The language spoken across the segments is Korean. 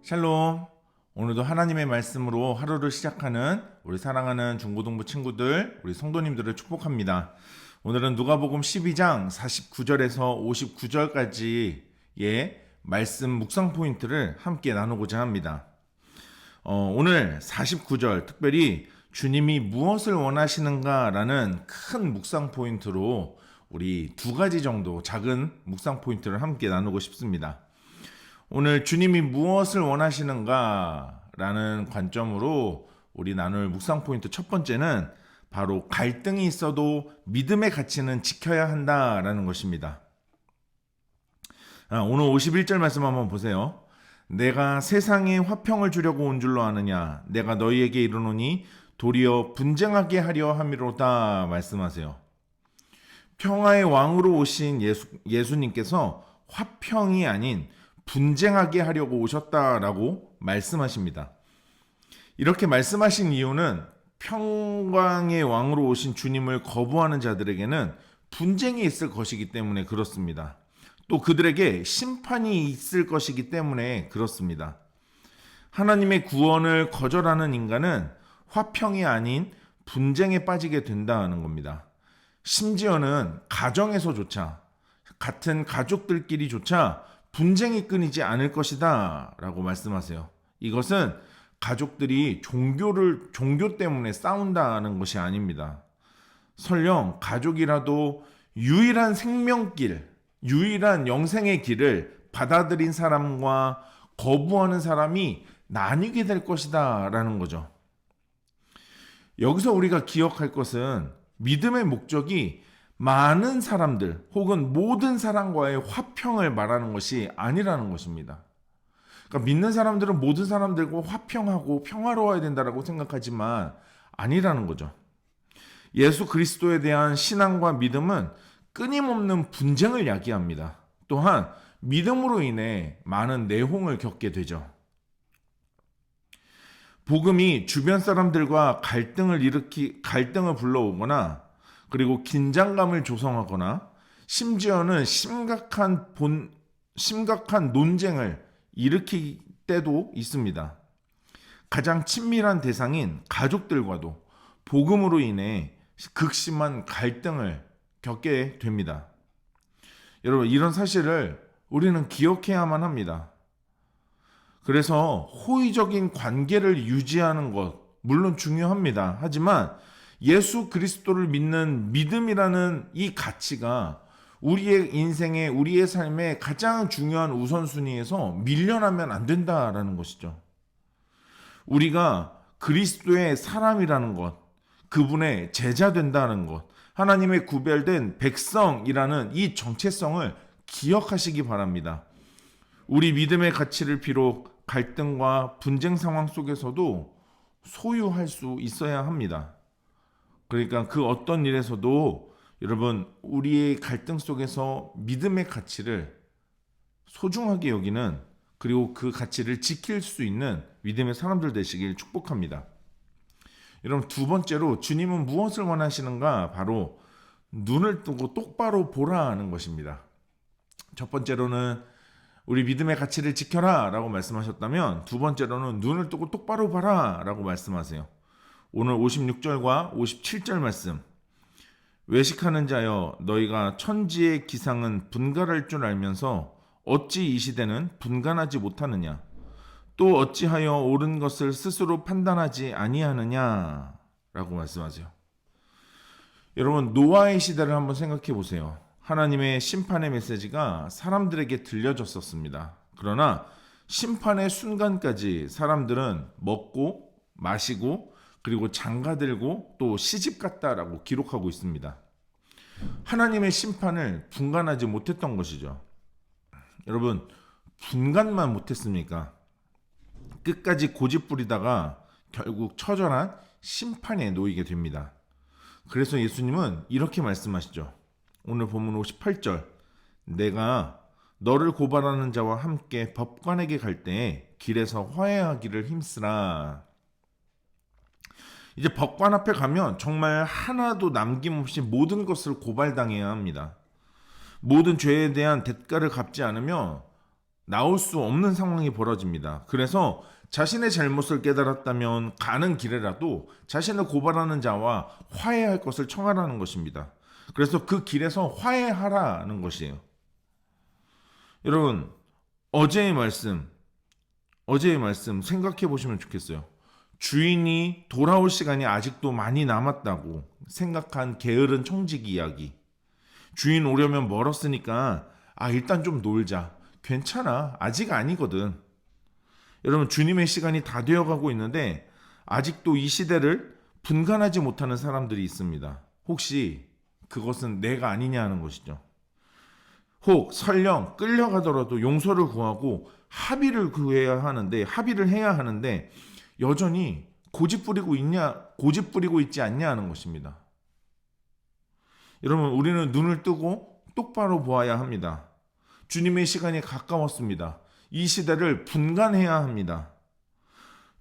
샬롬. 오늘도 하나님의 말씀으로 하루를 시작하는 우리 사랑하는 중고등부 친구들, 우리 성도님들을 축복합니다. 오늘은 누가복음 12장 49절에서 59절까지의 말씀 묵상 포인트를 함께 나누고자 합니다. 오늘 49절 특별히 주님이 무엇을 원하시는가라는 큰 묵상 포인트로 우리 두 가지 정도 작은 묵상 포인트를 함께 나누고 싶습니다. 오늘 주님이 무엇을 원하시는가라는 관점으로 우리 나눌 묵상 포인트 첫 번째는 바로 갈등이 있어도 믿음의 가치는 지켜야 한다라는 것입니다. 오늘 51절 말씀 한번 보세요. 내가 세상에 화평을 주려고 온 줄로 아느냐? 내가 너희에게 이르노니 도리어 분쟁하게 하려 함이로다 말씀하세요. 평화의 왕으로 오신 예수님께서 화평이 아닌 분쟁하게 하려고 오셨다라고 말씀하십니다. 이렇게 말씀하신 이유는 평강의 왕으로 오신 주님을 거부하는 자들에게는 분쟁이 있을 것이기 때문에 그렇습니다. 또 그들에게 심판이 있을 것이기 때문에 그렇습니다. 하나님의 구원을 거절하는 인간은 화평이 아닌 분쟁에 빠지게 된다는 겁니다. 심지어는 가정에서조차, 같은 가족들끼리조차 분쟁이 끊이지 않을 것이다 라고 말씀하세요. 이것은 가족들이 종교 때문에 싸운다는 것이 아닙니다. 설령 가족이라도 유일한 생명길, 유일한 영생의 길을 받아들인 사람과 거부하는 사람이 나뉘게 될 것이다 라는 거죠. 여기서 우리가 기억할 것은 믿음의 목적이 많은 사람들 혹은 모든 사람과의 화평을 말하는 것이 아니라는 것입니다. 그러니까 믿는 사람들은 모든 사람들과 화평하고 평화로워야 된다고 생각하지만 아니라는 거죠. 예수 그리스도에 대한 신앙과 믿음은 끊임없는 분쟁을 야기합니다. 또한 믿음으로 인해 많은 내홍을 겪게 되죠. 복음이 주변 사람들과 갈등을 불러오거나 그리고 긴장감을 조성하거나 심지어는 심각한 논쟁을 일으킬 때도 있습니다. 가장 친밀한 대상인 가족들과도 복음으로 인해 극심한 갈등을 겪게 됩니다. 여러분, 이런 사실을 우리는 기억해야만 합니다. 그래서 호의적인 관계를 유지하는 것 물론 중요합니다. 하지만 예수 그리스도를 믿는 믿음이라는 이 가치가 우리의 인생에, 우리의 삶에 가장 중요한 우선순위에서 밀려나면 안 된다라는 것이죠. 우리가 그리스도의 사람이라는 것, 그분의 제자 된다는 것, 하나님의 구별된 백성이라는 이 정체성을 기억하시기 바랍니다. 우리 믿음의 가치를 비록 갈등과 분쟁 상황 속에서도 소유할 수 있어야 합니다. 그러니까 그 어떤 일에서도 여러분 우리의 갈등 속에서 믿음의 가치를 소중하게 여기는 그리고 그 가치를 지킬 수 있는 믿음의 사람들 되시길 축복합니다. 여러분 두 번째로 주님은 무엇을 원하시는가? 바로 눈을 뜨고 똑바로 보라 하는 것입니다. 첫 번째로는 우리 믿음의 가치를 지켜라 라고 말씀하셨다면 두 번째로는 눈을 뜨고 똑바로 봐라 라고 말씀하세요. 오늘 56절과 57절 말씀. 외식하는 자여 너희가 천지의 기상은 분갈할 줄 알면서 어찌 이 시대는 분간하지 못하느냐? 또 어찌하여 옳은 것을 스스로 판단하지 아니하느냐? 라고 말씀하세요. 여러분 노아의 시대를 한번 생각해 보세요. 하나님의 심판의 메시지가 사람들에게 들려졌었습니다. 그러나 심판의 순간까지 사람들은 먹고 마시고 그리고 장가들고 또 시집갔다라고 기록하고 있습니다. 하나님의 심판을 분간하지 못했던 것이죠. 여러분 분간만 못했습니까? 끝까지 고집부리다가 결국 처절한 심판에 놓이게 됩니다. 그래서 예수님은 이렇게 말씀하시죠. 오늘 본문 58절. 내가 너를 고발하는 자와 함께 법관에게 갈 때에 길에서 화해하기를 힘쓰라. 이제 법관 앞에 가면 정말 하나도 남김없이 모든 것을 고발당해야 합니다. 모든 죄에 대한 대가를 갚지 않으면 나올 수 없는 상황이 벌어집니다. 그래서 자신의 잘못을 깨달았다면 가는 길에라도 자신을 고발하는 자와 화해할 것을 청하라는 것입니다. 그래서 그 길에서 화해하라는 것이에요. 여러분, 어제의 말씀, 어제의 말씀 생각해 보시면 좋겠어요. 주인이 돌아올 시간이 아직도 많이 남았다고 생각한 게으른 청지기 이야기. 주인 오려면 멀었으니까 일단 좀 놀자. 괜찮아. 아직 아니거든. 여러분, 주님의 시간이 다 되어가고 있는데 아직도 이 시대를 분간하지 못하는 사람들이 있습니다. 혹시 그것은 내가 아니냐 하는 것이죠. 혹 설령 끌려가더라도 용서를 구하고 합의를 해야 하는데 여전히 고집 부리고 있지 않냐 하는 것입니다. 여러분, 우리는 눈을 뜨고 똑바로 보아야 합니다. 주님의 시간이 가까웠습니다. 이 시대를 분간해야 합니다.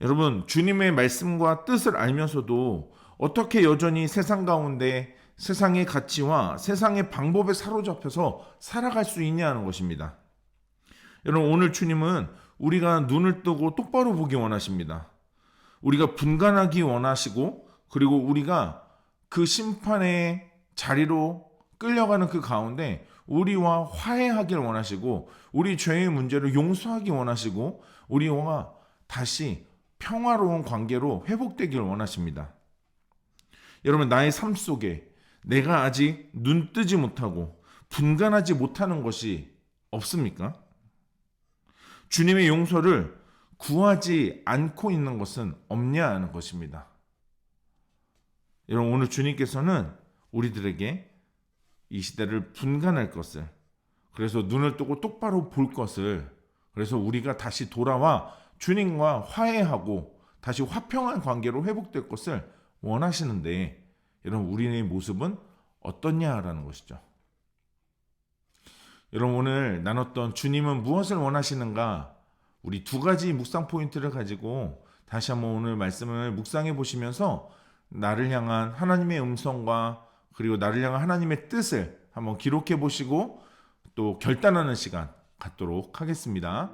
여러분, 주님의 말씀과 뜻을 알면서도 어떻게 여전히 세상 가운데 세상의 가치와 세상의 방법에 사로잡혀서 살아갈 수 있냐 하는 것입니다. 여러분, 오늘 주님은 우리가 눈을 뜨고 똑바로 보기 원하십니다. 우리가 분간하기 원하시고, 그리고 우리가 그 심판의 자리로 끌려가는 그 가운데 우리와 화해하길 원하시고, 우리 죄의 문제를 용서하기 원하시고, 우리와 다시 평화로운 관계로 회복되길 원하십니다. 여러분, 나의 삶 속에 내가 아직 눈 뜨지 못하고 분간하지 못하는 것이 없습니까? 주님의 용서를 구하지 않고 있는 것은 없냐 하는 것입니다. 여러분, 오늘 주님께서는 우리들에게 이 시대를 분간할 것을, 그래서 눈을 뜨고 똑바로 볼 것을, 그래서 우리가 다시 돌아와 주님과 화해하고 다시 화평한 관계로 회복될 것을 원하시는데, 여러분, 우리의 모습은 어떻냐라는 것이죠. 여러분, 오늘 나눴던 주님은 무엇을 원하시는가, 우리 두 가지 묵상 포인트를 가지고 다시 한번 오늘 말씀을 묵상해 보시면서 나를 향한 하나님의 음성과 그리고 나를 향한 하나님의 뜻을 한번 기록해 보시고 또 결단하는 시간 갖도록 하겠습니다.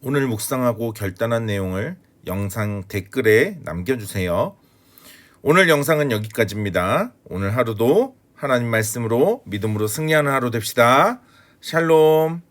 오늘 묵상하고 결단한 내용을 영상 댓글에 남겨주세요. 오늘 영상은 여기까지입니다. 오늘 하루도 하나님 말씀으로 믿음으로 승리하는 하루 됩시다. 샬롬.